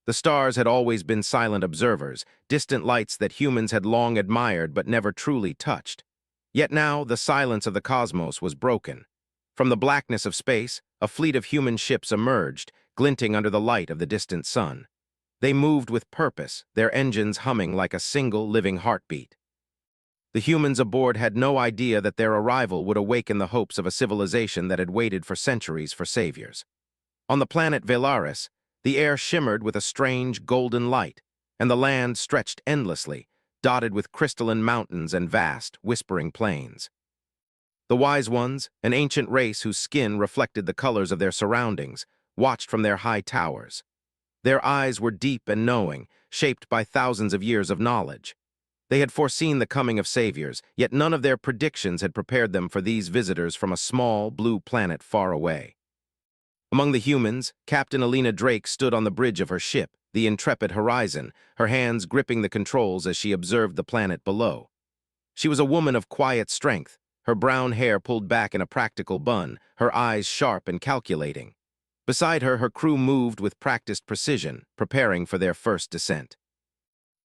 The stars had always been silent observers, distant lights that humans had long admired but never truly touched. Yet now, the silence of the cosmos was broken. From the blackness of space, a fleet of human ships emerged, glinting under the light of the distant sun. They moved with purpose, their engines humming like a single living heartbeat. The humans aboard had no idea that their arrival would awaken the hopes of a civilization that had waited for centuries for saviors. On the planet Velaris, the air shimmered with a strange golden light, and the land stretched endlessly, dotted with crystalline mountains and vast, whispering plains. The Wise Ones, an ancient race whose skin reflected the colors of their surroundings, watched from their high towers. Their eyes were deep and knowing, shaped by thousands of years of knowledge. They had foreseen the coming of saviors, yet none of their predictions had prepared them for these visitors from a small, blue planet far away. Among the humans, Captain Alina Drake stood on the bridge of her ship, the intrepid Horizon, her hands gripping the controls as she observed the planet below. She was a woman of quiet strength, her brown hair pulled back in a practical bun, her eyes sharp and calculating. Beside her, her crew moved with practiced precision, preparing for their first descent.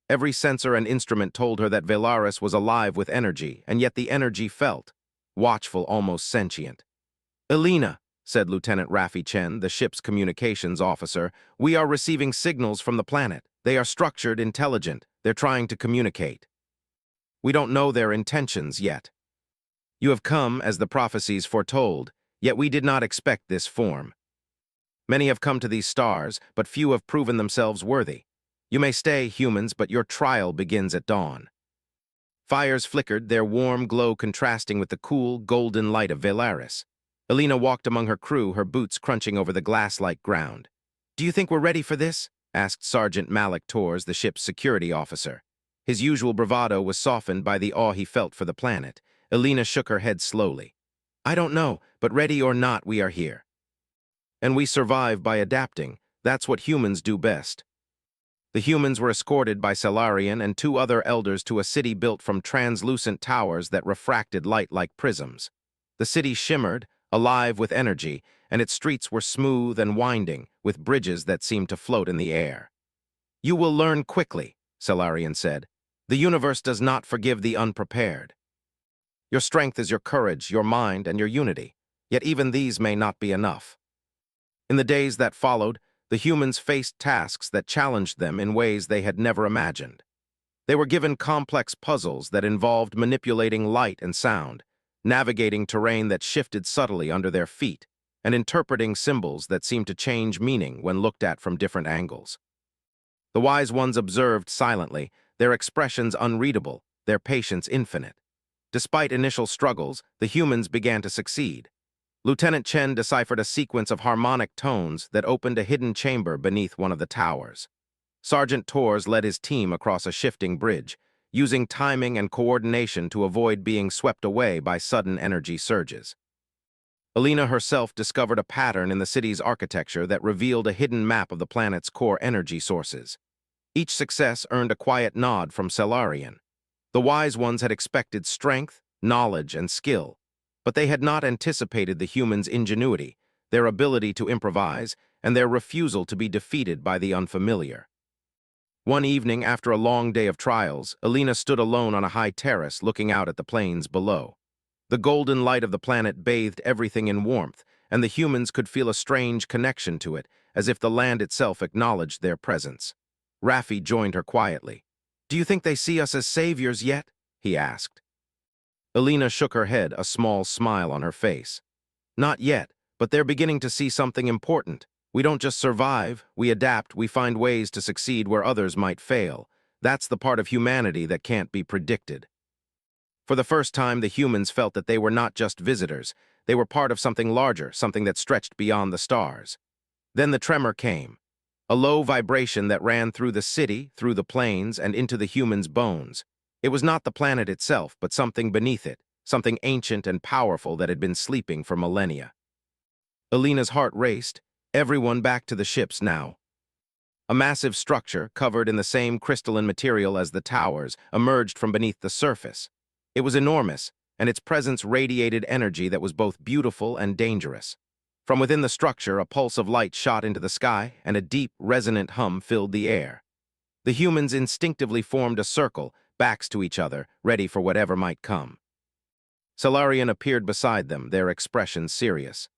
Every sensor and instrument told her that Velaris was alive with energy, and yet the energy felt, watchful, almost sentient. "Alina," said Lieutenant Raffi Chen, the ship's communications officer, "we are receiving signals from the planet. They are structured, intelligent. They're trying to communicate. We don't know their intentions yet. You have come, as the prophecies foretold, yet we did not expect this form. Many have come to these stars, but few have proven themselves worthy. You may stay, humans, but your trial begins at dawn." Fires flickered, their warm glow contrasting with the cool, golden light of Velaris. Alina walked among her crew, her boots crunching over the glass-like ground. "Do you think we're ready for this?" asked Sergeant Malik Torres, the ship's security officer. His usual bravado was softened by the awe he felt for the planet. Alina shook her head slowly. "I don't know, but ready or not, we are here. And we survive by adapting. That's what humans do best." The humans were escorted by Salarian and two other elders to a city built from translucent towers that refracted light like prisms. The city shimmered, alive with energy, and its streets were smooth and winding, with bridges that seemed to float in the air. "You will learn quickly," Salarian said. "The universe does not forgive the unprepared. Your strength is your courage, your mind, and your unity, yet even these may not be enough." In the days that followed, the humans faced tasks that challenged them in ways they had never imagined. They were given complex puzzles that involved manipulating light and sound, navigating terrain that shifted subtly under their feet, and interpreting symbols that seemed to change meaning when looked at from different angles. The Wise Ones observed silently, their expressions unreadable, their patience infinite. Despite initial struggles, the humans began to succeed. Lieutenant Chen deciphered a sequence of harmonic tones that opened a hidden chamber beneath one of the towers. Sergeant Torres led his team across a shifting bridge, using timing and coordination to avoid being swept away by sudden energy surges. Alina herself discovered a pattern in the city's architecture that revealed a hidden map of the planet's core energy sources. Each success earned a quiet nod from Salarian. The Wise Ones had expected strength, knowledge, and skill, but they had not anticipated the humans' ingenuity, their ability to improvise, and their refusal to be defeated by the unfamiliar. One evening, after a long day of trials, Alina stood alone on a high terrace looking out at the plains below. The golden light of the planet bathed everything in warmth, and the humans could feel a strange connection to it, as if the land itself acknowledged their presence. Raffi joined her quietly. "Do you think they see us as saviors yet?" he asked. Alina shook her head, a small smile on her face. "Not yet, but they're beginning to see something important. We don't just survive, we adapt, we find ways to succeed where others might fail. That's the part of humanity that can't be predicted." For the first time, the humans felt that they were not just visitors. They were part of something larger, something that stretched beyond the stars. Then the tremor came, a low vibration that ran through the city, through the plains, and into the humans' bones. It was not the planet itself, but something beneath it, something ancient and powerful that had been sleeping for millennia. Alina's heart raced, everyone back to the ships now. A massive structure, covered in the same crystalline material as the towers, emerged from beneath the surface. It was enormous, and its presence radiated energy that was both beautiful and dangerous. From within the structure, a pulse of light shot into the sky, and a deep, resonant hum filled the air. The humans instinctively formed a circle, backs to each other, ready for whatever might come. Solarian appeared beside them, their expression serious.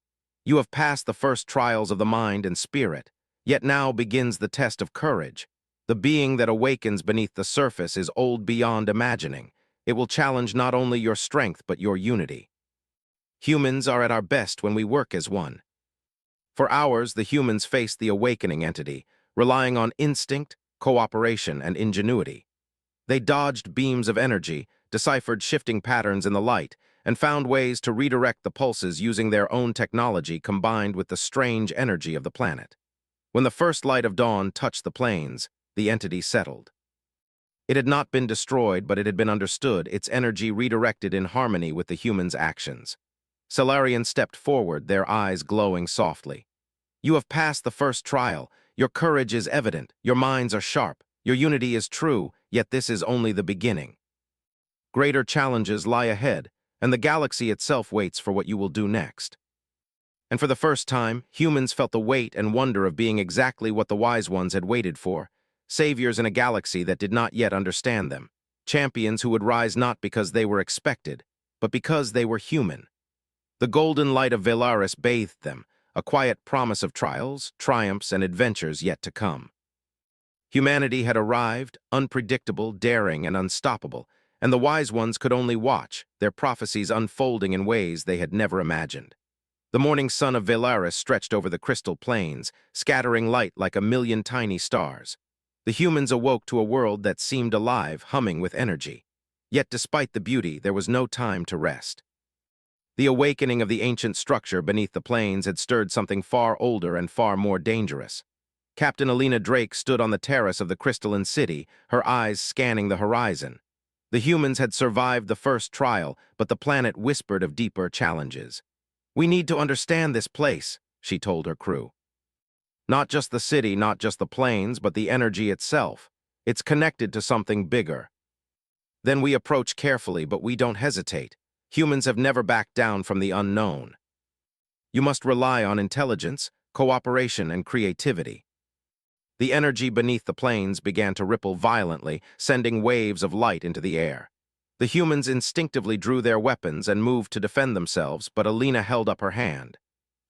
You have passed the first trials of the mind and spirit, yet now begins the test of courage. The being that awakens beneath the surface is old beyond imagining. It will challenge not only your strength but your unity. Humans are at our best when we work as one. For hours, the humans faced the awakening entity, relying on instinct, cooperation, and ingenuity. They dodged beams of energy, deciphered shifting patterns in the light, and found ways to redirect the pulses using their own technology combined with the strange energy of the planet. When the first light of dawn touched the plains, the entity settled. It had not been destroyed, but it had been understood, its energy redirected in harmony with the humans' actions. Solarian stepped forward, their eyes glowing softly. You have passed the first trial. Your courage is evident, your minds are sharp, your unity is true, yet this is only the beginning. Greater challenges lie ahead, and the galaxy itself waits for what you will do next. And for the first time, humans felt the weight and wonder of being exactly what the wise ones had waited for, saviors in a galaxy that did not yet understand them, champions who would rise not because they were expected, but because they were human. The golden light of Velaris bathed them, a quiet promise of trials, triumphs, and adventures yet to come. Humanity had arrived, unpredictable, daring, and unstoppable, and the wise ones could only watch, their prophecies unfolding in ways they had never imagined. The morning sun of Velaris stretched over the crystal plains, scattering light like a million tiny stars. The humans awoke to a world that seemed alive, humming with energy. Yet despite the beauty, there was no time to rest. The awakening of the ancient structure beneath the plains had stirred something far older and far more dangerous. Captain Alina Drake stood on the terrace of the crystalline city, her eyes scanning the horizon. The humans had survived the first trial, but the planet whispered of deeper challenges. "We need to understand this place," she told her crew. "Not just the city, not just the plains, but the energy itself. It's connected to something bigger." Then we approach carefully, but we don't hesitate. Humans have never backed down from the unknown. You must rely on intelligence, cooperation, and creativity. The energy beneath the plains began to ripple violently, sending waves of light into the air. The humans instinctively drew their weapons and moved to defend themselves, but Alina held up her hand.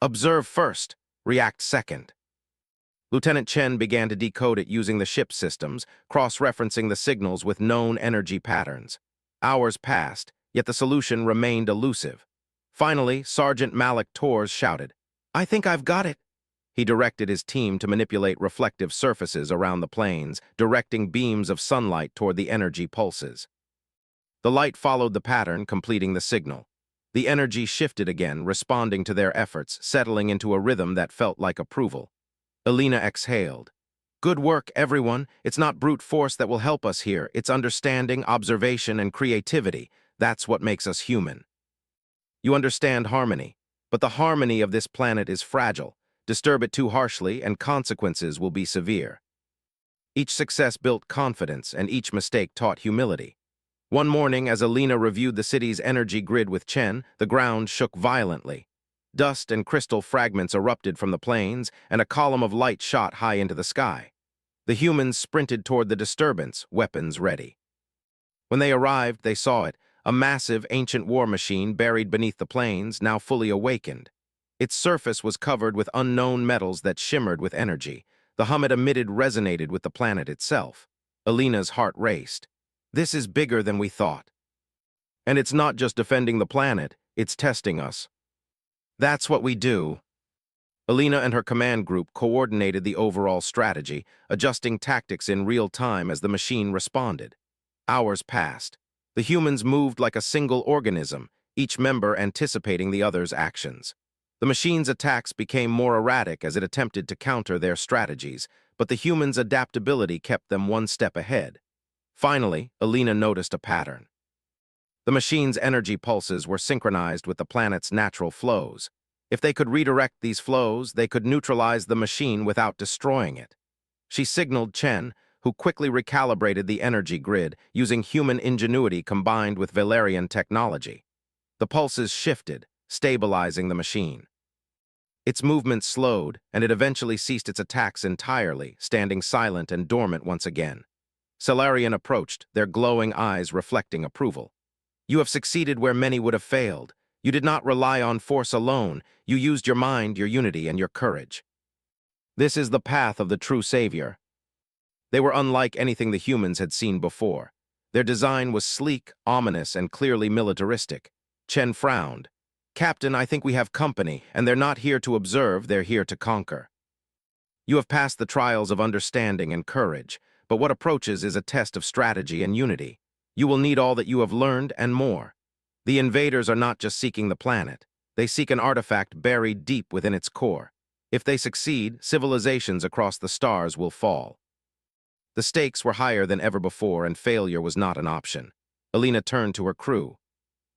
"Observe first, react second." Lieutenant Chen began to decode it using the ship systems, cross-referencing the signals with known energy patterns. Hours passed, yet the solution remained elusive. Finally, Sergeant Malik Torres shouted, "I think I've got it." He directed his team to manipulate reflective surfaces around the plains, directing beams of sunlight toward the energy pulses. The light followed the pattern, completing the signal. The energy shifted again, responding to their efforts, settling into a rhythm that felt like approval. Alina exhaled. "Good work, everyone. It's not brute force that will help us here. It's understanding, observation, and creativity. That's what makes us human." You understand harmony, but the harmony of this planet is fragile. Disturb it too harshly, and consequences will be severe. Each success built confidence, and each mistake taught humility. One morning, as Alina reviewed the city's energy grid with Chen, the ground shook violently. Dust and crystal fragments erupted from the plains, and a column of light shot high into the sky. The humans sprinted toward the disturbance, weapons ready. When they arrived, they saw it, a massive, ancient war machine buried beneath the plains, now fully awakened. Its surface was covered with unknown metals that shimmered with energy. The hum it emitted resonated with the planet itself. Alina's heart raced. "This is bigger than we thought. And it's not just defending the planet, it's testing us. That's what we do." Alina and her command group coordinated the overall strategy, adjusting tactics in real time as the machine responded. Hours passed. The humans moved like a single organism, each member anticipating the other's actions. The machine's attacks became more erratic as it attempted to counter their strategies, but the humans' adaptability kept them one step ahead. Finally, Alina noticed a pattern. The machine's energy pulses were synchronized with the planet's natural flows. If they could redirect these flows, they could neutralize the machine without destroying it. She signaled Chen, who quickly recalibrated the energy grid using human ingenuity combined with Valerian technology. The pulses shifted, stabilizing the machine. Its movement slowed, and it eventually ceased its attacks entirely, standing silent and dormant once again. Salarian approached, their glowing eyes reflecting approval. You have succeeded where many would have failed. You did not rely on force alone. You used your mind, your unity, and your courage. This is the path of the true savior. They were unlike anything the humans had seen before. Their design was sleek, ominous, and clearly militaristic. Chen frowned. Captain, I think we have company, and they're not here to observe, they're here to conquer. You have passed the trials of understanding and courage, but what approaches is a test of strategy and unity. You will need all that you have learned and more. The invaders are not just seeking the planet. They seek an artifact buried deep within its core. If they succeed, civilizations across the stars will fall. The stakes were higher than ever before, and failure was not an option. Alina turned to her crew.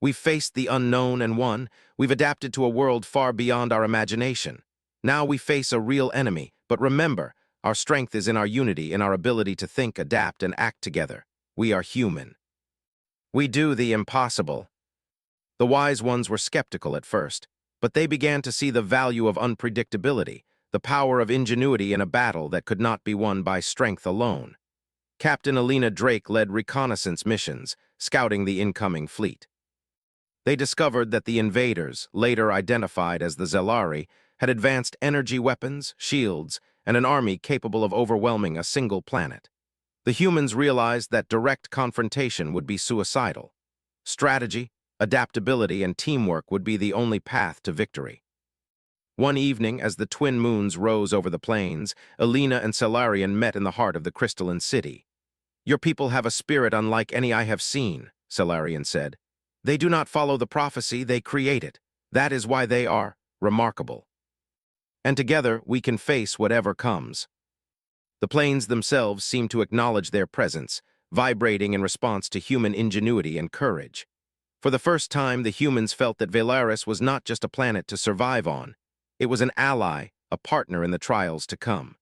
We've faced the unknown and won. We've adapted to a world far beyond our imagination. Now we face a real enemy, but remember, our strength is in our unity, in our ability to think, adapt, and act together. We are human. We do the impossible. The wise ones were skeptical at first, but they began to see the value of unpredictability, the power of ingenuity in a battle that could not be won by strength alone. Captain Alina Drake led reconnaissance missions, scouting the incoming fleet. They discovered that the invaders, later identified as the Zelari, had advanced energy weapons, shields, and an army capable of overwhelming a single planet. The humans realized that direct confrontation would be suicidal. Strategy, adaptability, and teamwork would be the only path to victory. One evening, as the twin moons rose over the plains, Alina and Salarian met in the heart of the crystalline city. Your people have a spirit unlike any I have seen, Salarian said. They do not follow the prophecy, they create it. That is why they are remarkable. And together we can face whatever comes. The plains themselves seemed to acknowledge their presence, vibrating in response to human ingenuity and courage. For the first time, the humans felt that Velaris was not just a planet to survive on. It was an ally, a partner in the trials to come.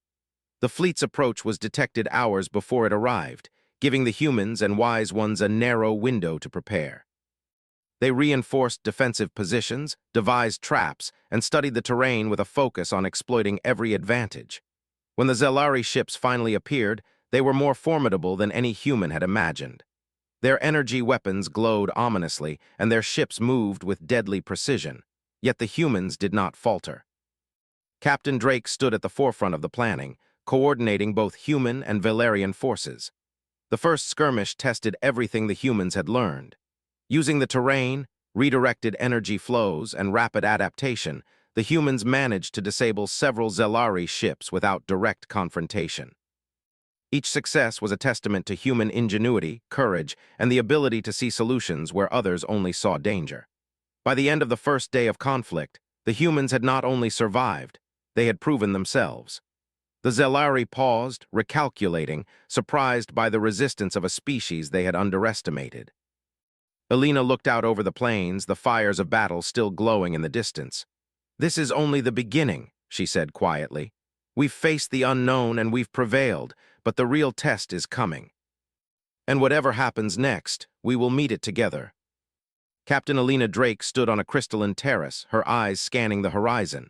The fleet's approach was detected hours before it arrived, giving the humans and wise ones a narrow window to prepare. They reinforced defensive positions, devised traps, and studied the terrain with a focus on exploiting every advantage. When the Zelari ships finally appeared, they were more formidable than any human had imagined. Their energy weapons glowed ominously, and their ships moved with deadly precision. Yet the humans did not falter. Captain Drake stood at the forefront of the planning, coordinating both human and Valerian forces. The first skirmish tested everything the humans had learned. Using the terrain, redirected energy flows, and rapid adaptation, the humans managed to disable several Zelari ships without direct confrontation. Each success was a testament to human ingenuity, courage, and the ability to see solutions where others only saw danger. By the end of the first day of conflict, the humans had not only survived, they had proven themselves. The Zelari paused, recalculating, surprised by the resistance of a species they had underestimated. Alina looked out over the plains, the fires of battle still glowing in the distance. This is only the beginning, she said quietly. We've faced the unknown and we've prevailed, but the real test is coming. And whatever happens next, we will meet it together. Captain Alina Drake stood on a crystalline terrace, her eyes scanning the horizon.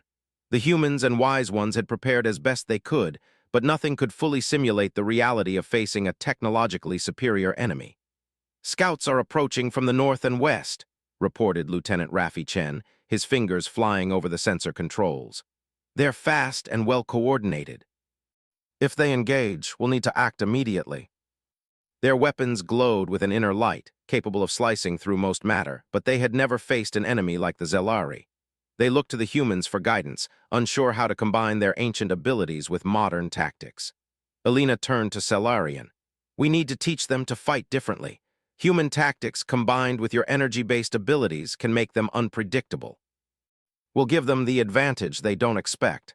The humans and wise ones had prepared as best they could, but nothing could fully simulate the reality of facing a technologically superior enemy. Scouts are approaching from the north and west, reported Lieutenant Raffi Chen, his fingers flying over the sensor controls. They're fast and well-coordinated. If they engage, we'll need to act immediately. Their weapons glowed with an inner light, capable of slicing through most matter, but they had never faced an enemy like the Zelari. They looked to the humans for guidance, unsure how to combine their ancient abilities with modern tactics. Alina turned to Salarian. We need to teach them to fight differently. Human tactics combined with your energy-based abilities can make them unpredictable. We'll give them the advantage they don't expect.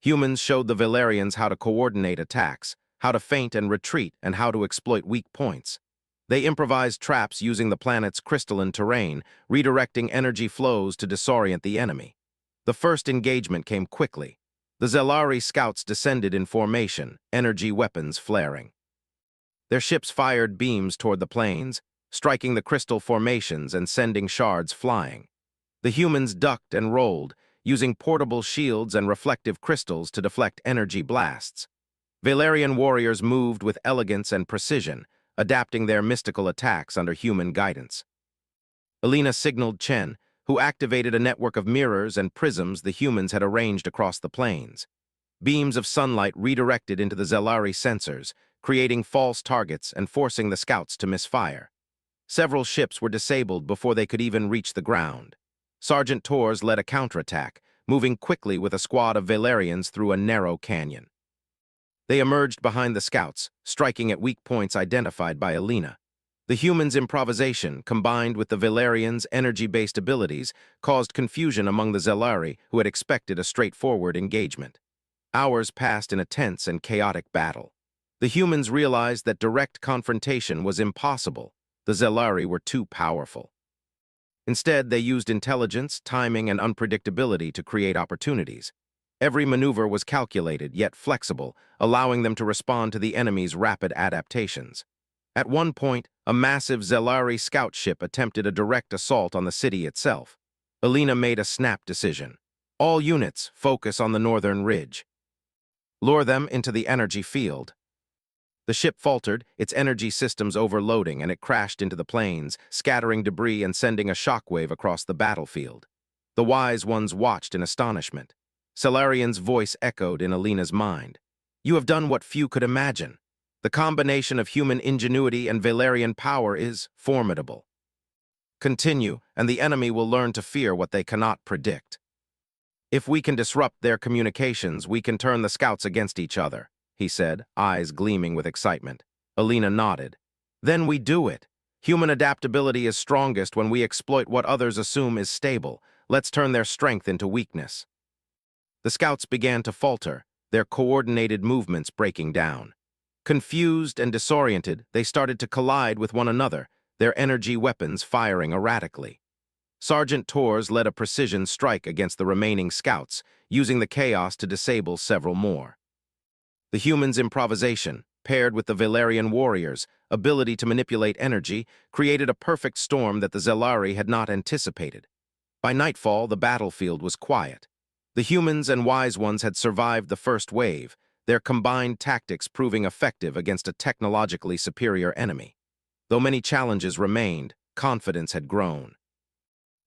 Humans showed the Valerians how to coordinate attacks, how to feint and retreat, and how to exploit weak points. They improvised traps using the planet's crystalline terrain, redirecting energy flows to disorient the enemy. The first engagement came quickly. The Zelari scouts descended in formation, energy weapons flaring. Their ships fired beams toward the plains, striking the crystal formations and sending shards flying. The humans ducked and rolled, using portable shields and reflective crystals to deflect energy blasts. Valerian warriors moved with elegance and precision, adapting their mystical attacks under human guidance. Alina signaled Chen, who activated a network of mirrors and prisms the humans had arranged across the plains. Beams of sunlight redirected into the Zelari sensors, creating false targets and forcing the scouts to misfire. Several ships were disabled before they could even reach the ground. Sergeant Torres led a counterattack, moving quickly with a squad of Valerians through a narrow canyon. They emerged behind the scouts, striking at weak points identified by Alina. The humans' improvisation, combined with the Valerians' energy-based abilities, caused confusion among the Zelari who had expected a straightforward engagement. Hours passed in a tense and chaotic battle. The humans realized that direct confrontation was impossible. The Zelari were too powerful. Instead, they used intelligence, timing, and unpredictability to create opportunities. Every maneuver was calculated, yet flexible, allowing them to respond to the enemy's rapid adaptations. At one point, a massive Zelari scout ship attempted a direct assault on the city itself. Alina made a snap decision. All units focus on the northern ridge. Lure them into the energy field. The ship faltered, its energy systems overloading, and it crashed into the plains, scattering debris and sending a shockwave across the battlefield. The wise ones watched in astonishment. Salarian's voice echoed in Alina's mind. "You have done what few could imagine. The combination of human ingenuity and Valerian power is formidable. Continue, and the enemy will learn to fear what they cannot predict. If we can disrupt their communications, we can turn the scouts against each other," he said, eyes gleaming with excitement. Alina nodded. "Then we do it. Human adaptability is strongest when we exploit what others assume is stable. Let's turn their strength into weakness." The scouts began to falter, their coordinated movements breaking down. Confused and disoriented, they started to collide with one another, their energy weapons firing erratically. Sergeant Torres led a precision strike against the remaining scouts, using the chaos to disable several more. The humans' improvisation, paired with the Valerian warriors' ability to manipulate energy, created a perfect storm that the Zelari had not anticipated. By nightfall, the battlefield was quiet. The humans and wise ones had survived the first wave, their combined tactics proving effective against a technologically superior enemy. Though many challenges remained, confidence had grown.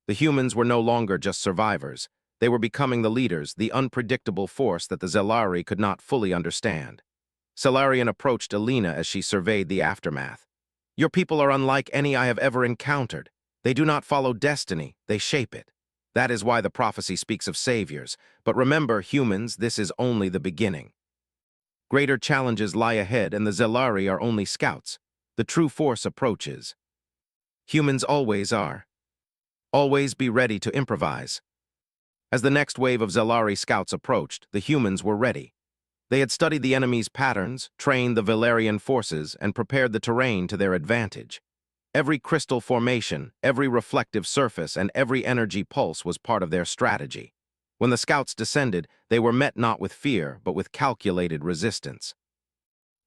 The humans were no longer just survivors. They were becoming the leaders, the unpredictable force that the Zelari could not fully understand. Salarian approached Alina as she surveyed the aftermath. "Your people are unlike any I have ever encountered. They do not follow destiny, they shape it. That is why the prophecy speaks of saviors. But remember, humans, this is only the beginning. Greater challenges lie ahead, and the Zelari are only scouts. The true force approaches. Humans always are. Always be ready to improvise." As the next wave of Zelari scouts approached, the humans were ready. They had studied the enemy's patterns, trained the Valerian forces, and prepared the terrain to their advantage. Every crystal formation, every reflective surface, and every energy pulse was part of their strategy. When the scouts descended, they were met not with fear, but with calculated resistance.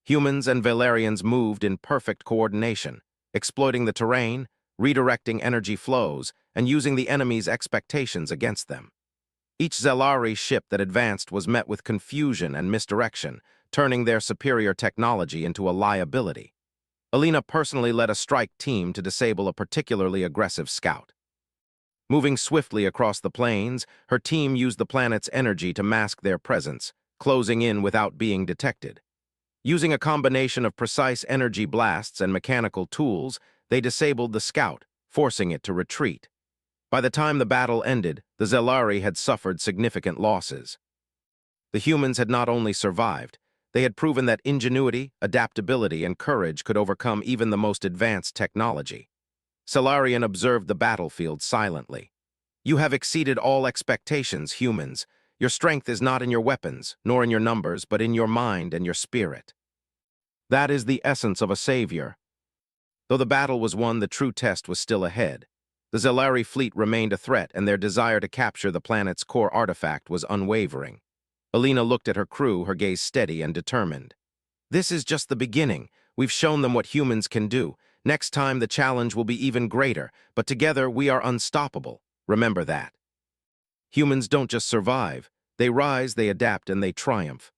Humans and Valerians moved in perfect coordination, exploiting the terrain, redirecting energy flows, and using the enemy's expectations against them. Each Zelari ship that advanced was met with confusion and misdirection, turning their superior technology into a liability. Alina personally led a strike team to disable a particularly aggressive scout. Moving swiftly across the plains, her team used the planet's energy to mask their presence, closing in without being detected. Using a combination of precise energy blasts and mechanical tools, they disabled the scout, forcing it to retreat. By the time the battle ended, the Zelari had suffered significant losses. The humans had not only survived, they had proven that ingenuity, adaptability, and courage could overcome even the most advanced technology. Salarian observed the battlefield silently. "You have exceeded all expectations, humans. Your strength is not in your weapons, nor in your numbers, but in your mind and your spirit. That is the essence of a savior." Though the battle was won, the true test was still ahead. The Zelari fleet remained a threat, and their desire to capture the planet's core artifact was unwavering. Alina looked at her crew, her gaze steady and determined. "This is just the beginning. We've shown them what humans can do. Next time, the challenge will be even greater, but together we are unstoppable. Remember that." Humans don't just survive. They rise, they adapt, and they triumph.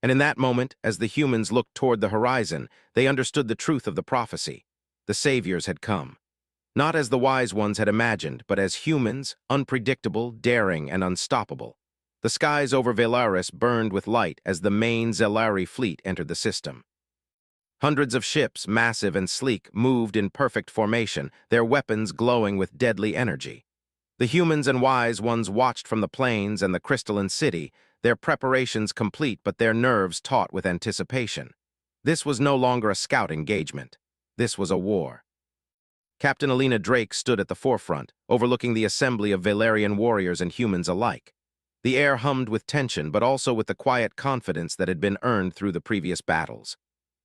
And in that moment, as the humans looked toward the horizon, they understood the truth of the prophecy. The saviors had come. Not as the wise ones had imagined, but as humans, unpredictable, daring, and unstoppable. The skies over Velaris burned with light as the main Zelari fleet entered the system. Hundreds of ships, massive and sleek, moved in perfect formation, their weapons glowing with deadly energy. The humans and wise ones watched from the plains and the crystalline city, their preparations complete but their nerves taut with anticipation. This was no longer a scout engagement. This was a war. Captain Alina Drake stood at the forefront, overlooking the assembly of Valerian warriors and humans alike. The air hummed with tension, but also with the quiet confidence that had been earned through the previous battles.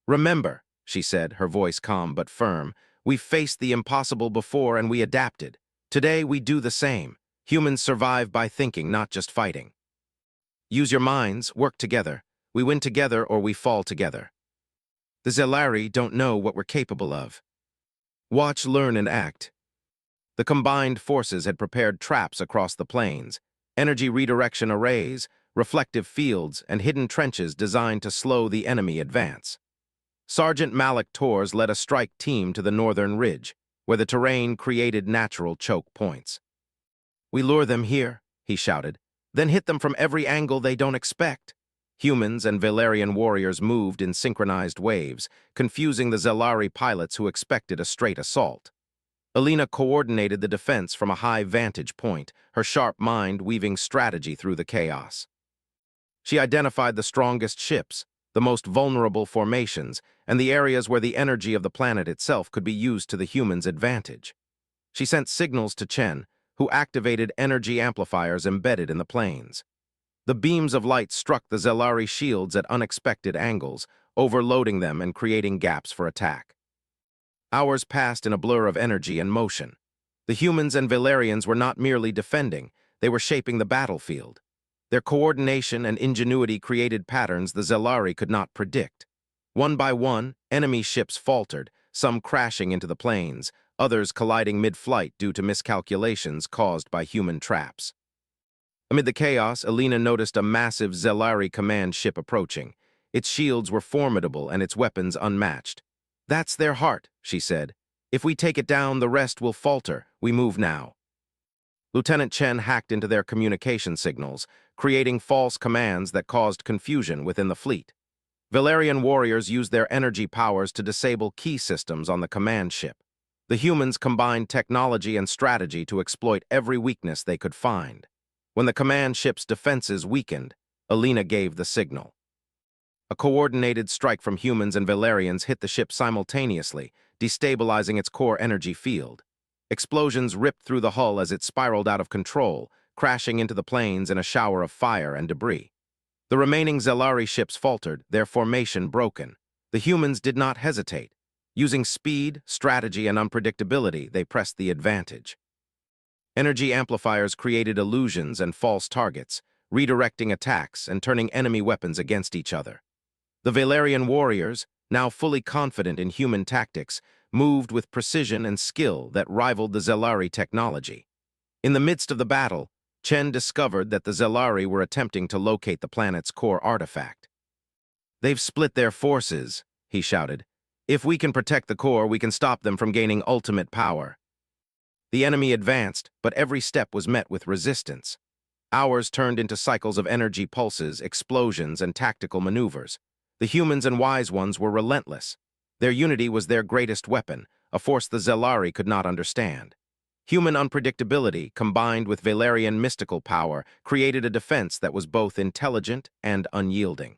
"Remember," she said, her voice calm but firm, "we've faced the impossible before and we adapted. Today we do the same. Humans survive by thinking, not just fighting. Use your minds, work together. We win together or we fall together. The Zelari don't know what we're capable of. Watch, learn, and act." The combined forces had prepared traps across the plains, energy redirection arrays, reflective fields, and hidden trenches designed to slow the enemy advance. Sergeant Malik Torres led a strike team to the northern ridge, where the terrain created natural choke points. "We lure them here," he shouted, "then hit them from every angle they don't expect." Humans and Valerian warriors moved in synchronized waves, confusing the Zelari pilots who expected a straight assault. Alina coordinated the defense from a high vantage point, her sharp mind weaving strategy through the chaos. She identified the strongest ships, the most vulnerable formations, and the areas where the energy of the planet itself could be used to the humans' advantage. She sent signals to Chen, who activated energy amplifiers embedded in the planes. The beams of light struck the Zelari shields at unexpected angles, overloading them and creating gaps for attack. Hours passed in a blur of energy and motion. The humans and Valerians were not merely defending, they were shaping the battlefield. Their coordination and ingenuity created patterns the Zelari could not predict. One by one, enemy ships faltered, some crashing into the plains, others colliding mid-flight due to miscalculations caused by human traps. Amid the chaos, Alina noticed a massive Zelari command ship approaching. Its shields were formidable and its weapons unmatched. "That's their heart," she said. "If we take it down, the rest will falter. We move now." Lieutenant Chen hacked into their communication signals, creating false commands that caused confusion within the fleet. Valerian warriors used their energy powers to disable key systems on the command ship. The humans combined technology and strategy to exploit every weakness they could find. When the command ship's defenses weakened, Alina gave the signal. A coordinated strike from humans and Valerians hit the ship simultaneously, destabilizing its core energy field. Explosions ripped through the hull as it spiraled out of control, crashing into the planes in a shower of fire and debris. The remaining Zelari ships faltered, their formation broken. The humans did not hesitate. Using speed, strategy, and unpredictability, they pressed the advantage. Energy amplifiers created illusions and false targets, redirecting attacks and turning enemy weapons against each other. The Valerian warriors, now fully confident in human tactics, moved with precision and skill that rivaled the Zelari technology. In the midst of the battle, Chen discovered that the Zelari were attempting to locate the planet's core artifact. "They've split their forces," he shouted. "If we can protect the core, we can stop them from gaining ultimate power." The enemy advanced, but every step was met with resistance. Hours turned into cycles of energy pulses, explosions, and tactical maneuvers. The humans and wise ones were relentless. Their unity was their greatest weapon, a force the Zelari could not understand. Human unpredictability, combined with Valerian mystical power, created a defense that was both intelligent and unyielding.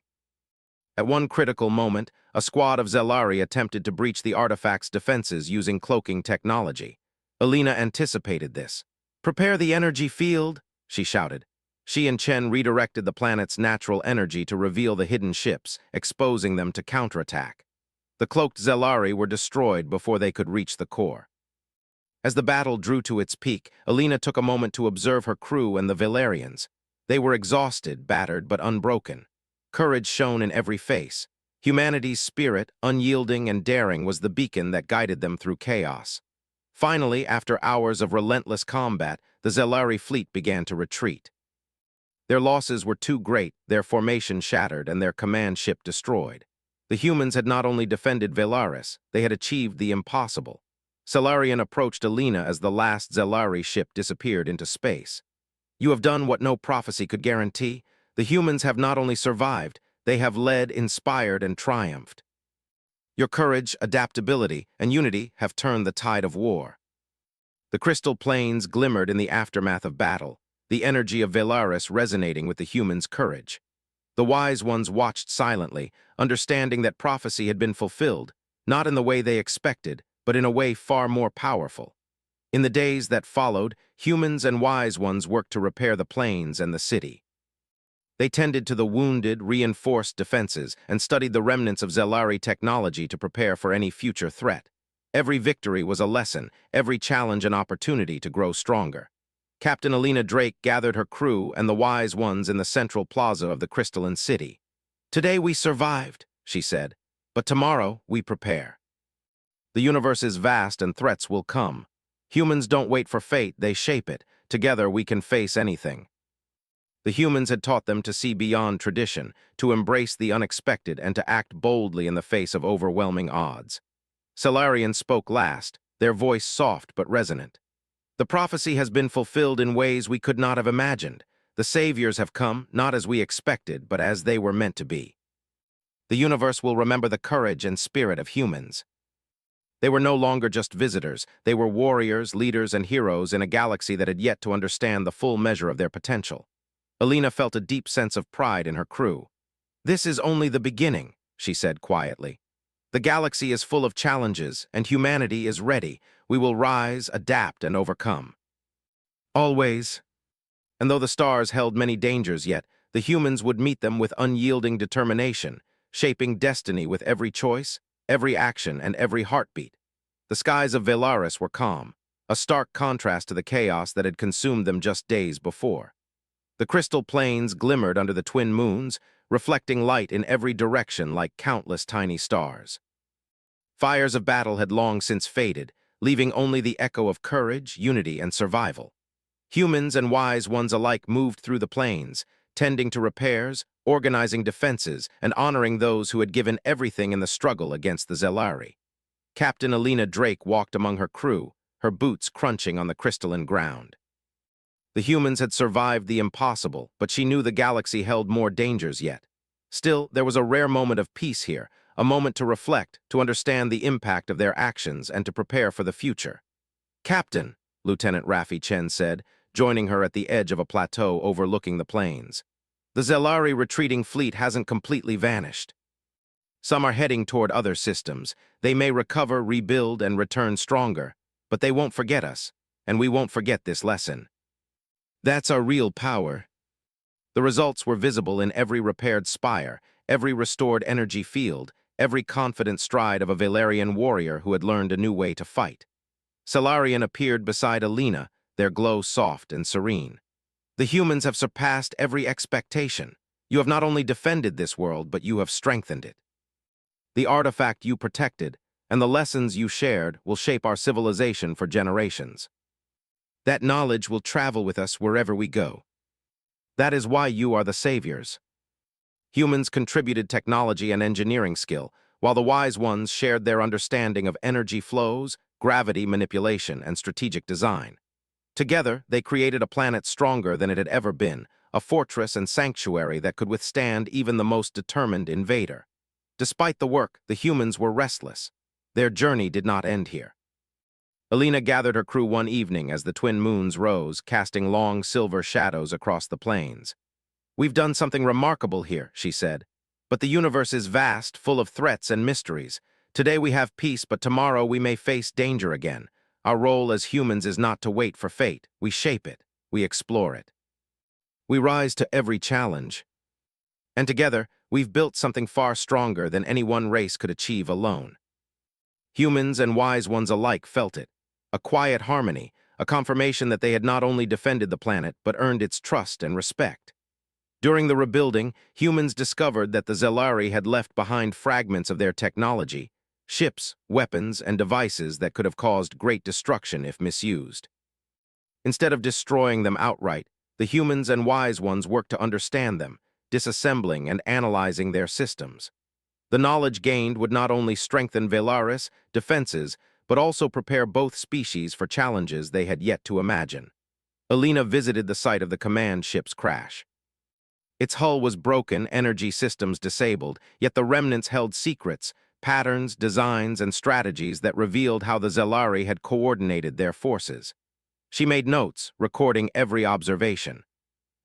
At one critical moment, a squad of Zelari attempted to breach the artifact's defenses using cloaking technology. Alina anticipated this. "Prepare the energy field," she shouted. She and Chen redirected the planet's natural energy to reveal the hidden ships, exposing them to counterattack. The cloaked Zelari were destroyed before they could reach the core. As the battle drew to its peak, Alina took a moment to observe her crew and the Valerians. They were exhausted, battered, but unbroken. Courage shone in every face. Humanity's spirit, unyielding and daring, was the beacon that guided them through chaos. Finally, after hours of relentless combat, the Zelari fleet began to retreat. Their losses were too great, their formation shattered, and their command ship destroyed. The humans had not only defended Velaris, they had achieved the impossible. Salarian approached Alina as the last Zelari ship disappeared into space. You have done what no prophecy could guarantee. The humans have not only survived, they have led, inspired, and triumphed. Your courage, adaptability, and unity have turned the tide of war. The crystal plains glimmered in the aftermath of battle, the energy of Velaris resonating with the humans' courage. The wise ones watched silently, understanding that prophecy had been fulfilled, not in the way they expected, but in a way far more powerful. In the days that followed, humans and wise ones worked to repair the plains and the city. They tended to the wounded, reinforced defenses, and studied the remnants of Zelari technology to prepare for any future threat. Every victory was a lesson, every challenge an opportunity to grow stronger. Captain Alina Drake gathered her crew and the wise ones in the central plaza of the crystalline city. "Today we survived," she said, "but tomorrow we prepare. The universe is vast and threats will come. Humans don't wait for fate, they shape it. Together we can face anything." The humans had taught them to see beyond tradition, to embrace the unexpected, and to act boldly in the face of overwhelming odds. Salarian spoke last, their voice soft but resonant. "The prophecy has been fulfilled in ways we could not have imagined. The saviors have come, not as we expected, but as they were meant to be. The universe will remember the courage and spirit of humans." They were no longer just visitors, they were warriors, leaders, and heroes in a galaxy that had yet to understand the full measure of their potential. Alina felt a deep sense of pride in her crew. "This is only the beginning," she said quietly. "The galaxy is full of challenges, and humanity is ready. We will rise, adapt, and overcome." Always. And though the stars held many dangers yet, the humans would meet them with unyielding determination, shaping destiny with every choice, every action, and every heartbeat. The skies of Velaris were calm, a stark contrast to the chaos that had consumed them just days before. The crystal plains glimmered under the twin moons, reflecting light in every direction like countless tiny stars. Fires of battle had long since faded, leaving only the echo of courage, unity, and survival. Humans and wise ones alike moved through the plains, tending to repairs, organizing defenses, and honoring those who had given everything in the struggle against the Zelari. Captain Alina Drake walked among her crew, her boots crunching on the crystalline ground. The humans had survived the impossible, but she knew the galaxy held more dangers yet. Still, there was a rare moment of peace here, a moment to reflect, to understand the impact of their actions, and to prepare for the future. "Captain," Lieutenant Raffi Chen said, joining her at the edge of a plateau overlooking the plains. "The Zelari retreating fleet hasn't completely vanished. Some are heading toward other systems. They may recover, rebuild, and return stronger, but they won't forget us, and we won't forget this lesson. That's our real power." The results were visible in every repaired spire, every restored energy field, every confident stride of a Valerian warrior who had learned a new way to fight. Salarian appeared beside Alina, their glow soft and serene. "The humans have surpassed every expectation. You have not only defended this world, but you have strengthened it. The artifact you protected and the lessons you shared will shape our civilization for generations. That knowledge will travel with us wherever we go. That is why you are the saviors." Humans contributed technology and engineering skill, while the wise ones shared their understanding of energy flows, gravity manipulation, and strategic design. Together, they created a planet stronger than it had ever been, a fortress and sanctuary that could withstand even the most determined invader. Despite the work, the humans were restless. Their journey did not end here. Alina gathered her crew one evening as the twin moons rose, casting long silver shadows across the plains. "We've done something remarkable here," she said. "But the universe is vast, full of threats and mysteries. Today we have peace, but tomorrow we may face danger again. Our role as humans is not to wait for fate. We shape it. We explore it. We rise to every challenge. And together, we've built something far stronger than any one race could achieve alone." Humans and wise ones alike felt it. A quiet harmony, a confirmation that they had not only defended the planet, but earned its trust and respect. During the rebuilding, humans discovered that the Zelari had left behind fragments of their technology, ships, weapons, and devices that could have caused great destruction if misused. Instead of destroying them outright, the humans and wise ones worked to understand them, disassembling and analyzing their systems. The knowledge gained would not only strengthen Velaris' defenses, but also prepare both species for challenges they had yet to imagine. Alina visited the site of the command ship's crash. Its hull was broken, energy systems disabled, yet the remnants held secrets, patterns, designs, and strategies that revealed how the Zelari had coordinated their forces. She made notes, recording every observation.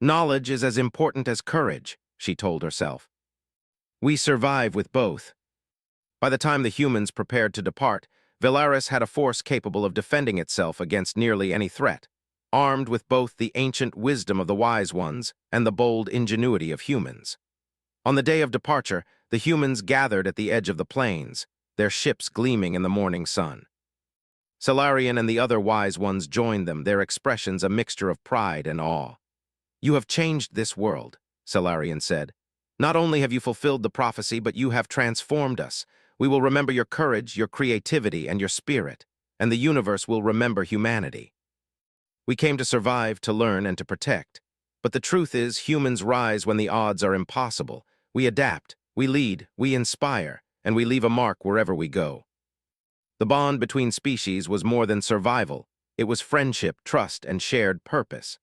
Knowledge is as important as courage, she told herself. We survive with both. By the time the humans prepared to depart, Velaris had a force capable of defending itself against nearly any threat, armed with both the ancient wisdom of the wise ones and the bold ingenuity of humans. On the day of departure, the humans gathered at the edge of the plains, their ships gleaming in the morning sun. Salarian and the other wise ones joined them, their expressions a mixture of pride and awe. You have changed this world, Salarian said. Not only have you fulfilled the prophecy, but you have transformed us. We will remember your courage, your creativity, and your spirit, and the universe will remember humanity. We came to survive, to learn, and to protect. But the truth is, humans rise when the odds are impossible. We adapt, we lead, we inspire, and we leave a mark wherever we go. The bond between species was more than survival. It was friendship, trust, and shared purpose.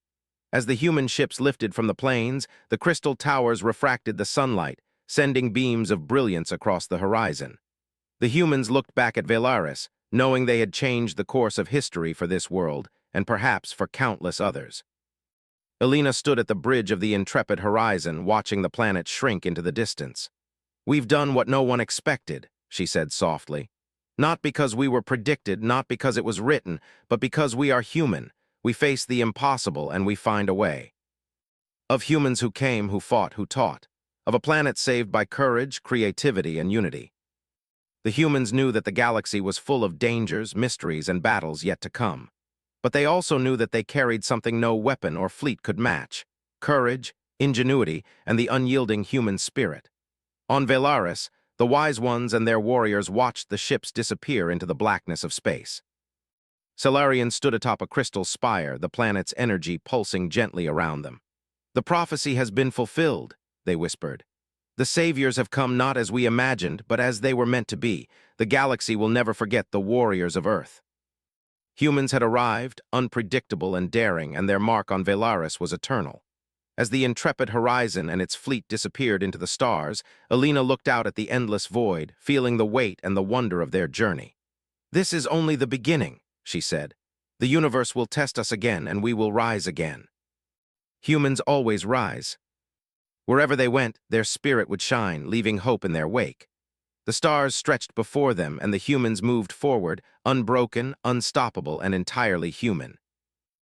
As the human ships lifted from the plains, the crystal towers refracted the sunlight, sending beams of brilliance across the horizon. The humans looked back at Velaris, knowing they had changed the course of history for this world, and perhaps for countless others. Alina stood at the bridge of the intrepid horizon, watching the planet shrink into the distance. We've done what no one expected, she said softly. Not because we were predicted, not because it was written, but because we are human. We face the impossible and we find a way. Of humans who came, who fought, who taught. Of a planet saved by courage, creativity, and unity. The humans knew that the galaxy was full of dangers, mysteries, and battles yet to come. But they also knew that they carried something no weapon or fleet could match: courage, ingenuity, and the unyielding human spirit. On Velaris, the wise ones and their warriors watched the ships disappear into the blackness of space. Salarian stood atop a crystal spire, the planet's energy pulsing gently around them. The prophecy has been fulfilled, they whispered. The saviors have come not as we imagined, but as they were meant to be. The galaxy will never forget the warriors of Earth. Humans had arrived, unpredictable and daring, and their mark on Velaris was eternal. As the intrepid horizon and its fleet disappeared into the stars, Alina looked out at the endless void, feeling the weight and the wonder of their journey. This is only the beginning, she said. The universe will test us again, and we will rise again. Humans always rise. Wherever they went, their spirit would shine, leaving hope in their wake. The stars stretched before them, and the humans moved forward, unbroken, unstoppable, and entirely human.